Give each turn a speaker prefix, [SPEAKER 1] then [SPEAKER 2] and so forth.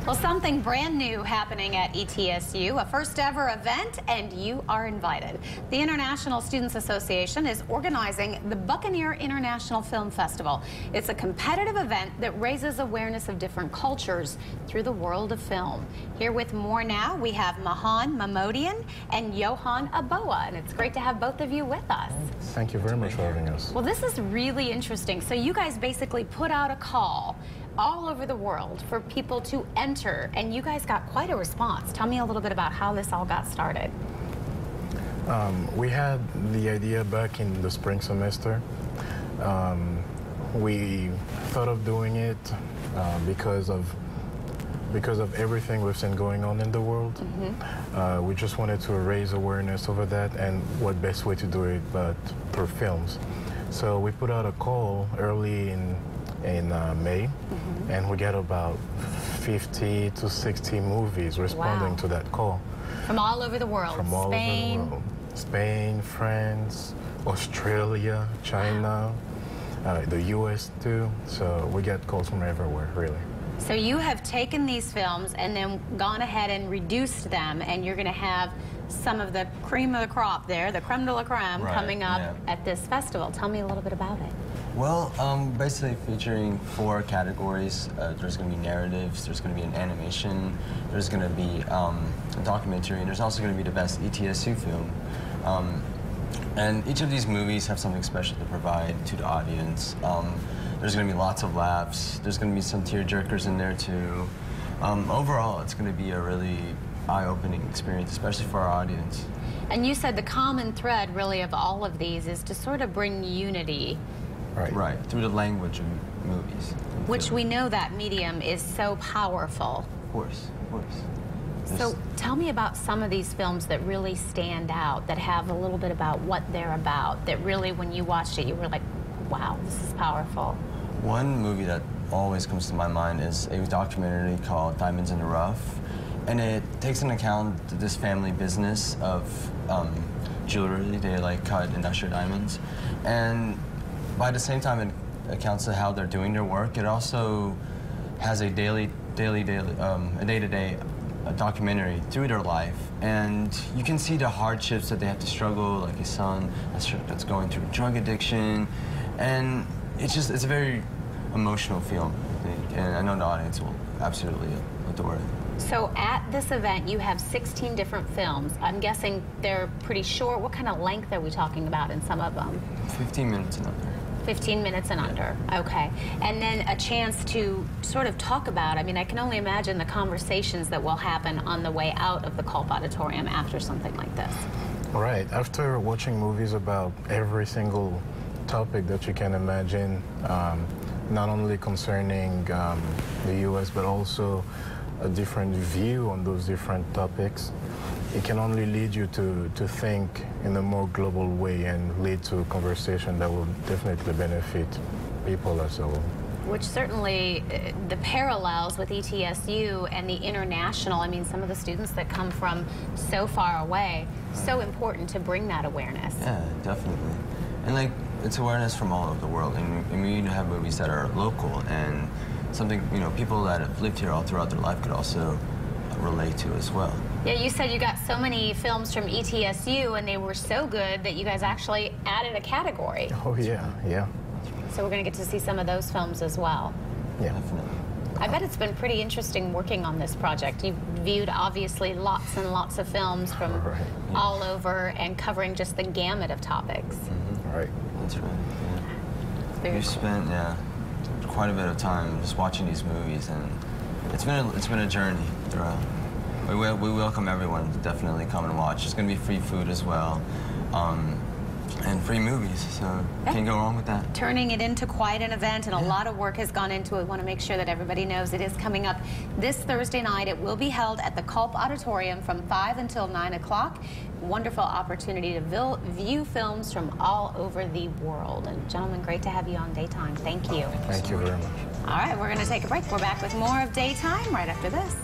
[SPEAKER 1] Well, something brand new happening at ETSU, a first ever event, and you are invited. The International Students Association is organizing the Buccaneer International Film Festival. It's a competitive event that raises awareness of different cultures through the world of film. Here with more now, we have Mahon, Mahmodian, and Yohann, Aboa, and it's great to have both of you with us.
[SPEAKER 2] Thank you very much for having us.
[SPEAKER 1] Well, this is really interesting. So you guys basically put out a call all over the world for people to enter, and you guys got quite a response. Tell me a little bit about how this all got started.
[SPEAKER 2] We had the idea back in the spring semester. We thought of doing it because of everything we've seen going on in the world. We just wanted to raise awareness over that, and what best way to do it but through films. So we put out a call early in May, and we got about 50 to 60 movies responding to that call.
[SPEAKER 1] From all over the world.
[SPEAKER 2] From all over the world. Spain, France, Australia, China, the US too. So we get calls from everywhere, really.
[SPEAKER 1] So you have taken these films and then gone ahead and reduced them, and you're going to have some of the cream of the crop there, the creme de la creme, coming up at this festival. Tell me a little bit about it.
[SPEAKER 3] Well, basically featuring 4 categories. There's going to be narratives, there's going to be an animation, there's going to be a documentary, and there's also going to be the best ETSU film. And each of these movies have something special to provide to the audience. There's going to be lots of laughs, there's going to be some tear-jerkers in there too. Overall, it's going to be a really eye-opening experience, especially for our audience.
[SPEAKER 1] And you said the common thread, really, of all of these is to sort of bring unity.
[SPEAKER 3] Right, through the language of movies.
[SPEAKER 1] Which we know that medium is so powerful.
[SPEAKER 3] Of course, of course.
[SPEAKER 1] So tell me about some of these films that really stand out, that have a little bit about what they're about, that really, when you watched it, you were like, wow, this is powerful.
[SPEAKER 3] One movie that always comes to my mind is a documentary called Diamonds in the Rough. And it takes into account this family business of jewelry. They cut industrial diamonds. And by the same time, it accounts to how they're doing their work. It also has a day-to-day documentary through their life, and you can see the hardships that they have to struggle, like a son that's going through drug addiction, and it's a very emotional film, I think, and I know the audience will absolutely adore it.
[SPEAKER 1] So at this event, you have 16 different films. I'm guessing they're pretty short. What kind of length are we talking about in some of them?
[SPEAKER 3] 15 minutes and under.
[SPEAKER 1] 15 minutes and under, okay. And then a chance to sort of talk about, I mean, I can only imagine the conversations that will happen on the way out of the Culp Auditorium after something like this.
[SPEAKER 2] Right, after watching movies about every single topic that you can imagine, not only concerning the US, but also a different view on those different topics, it can only lead you to think in a more global way and lead to a conversation that will definitely benefit people as a whole.
[SPEAKER 1] Which certainly, the parallels with ETSU and the international, I mean, some of the students that come from so far away, so important to bring that awareness.
[SPEAKER 3] Yeah, definitely. And it's awareness from all over the world. And we have movies that are local and something, people that have lived here all throughout their life could also relate to as well.
[SPEAKER 1] Yeah, you said you got so many films from ETSU, and they were so good that you guys actually added a category.
[SPEAKER 2] Oh, yeah, yeah.
[SPEAKER 1] So we're going to get to see some of those films as well.
[SPEAKER 2] Yeah.
[SPEAKER 3] Definitely.
[SPEAKER 1] I bet it's been pretty interesting working on this project. You've viewed, obviously, lots and lots of films from all over and covering just the gamut of topics.
[SPEAKER 2] Right.
[SPEAKER 3] That's right, yeah. We've spent, quite a bit of time just watching these movies, and it's been a journey throughout. We welcome everyone to definitely come and watch. There's going to be free food as well, and free movies, so can't go wrong with that.
[SPEAKER 1] Turning it into quite an event, and a lot of work has gone into it. We want to make sure that everybody knows it is coming up this Thursday night. It will be held at the Culp Auditorium from 5 until 9 o'clock. Wonderful opportunity to view films from all over the world. And gentlemen, great to have you on Daytime. Thank you.
[SPEAKER 2] Thank you very much.
[SPEAKER 1] All right, we're going to take a break. We're back with more of Daytime right after this.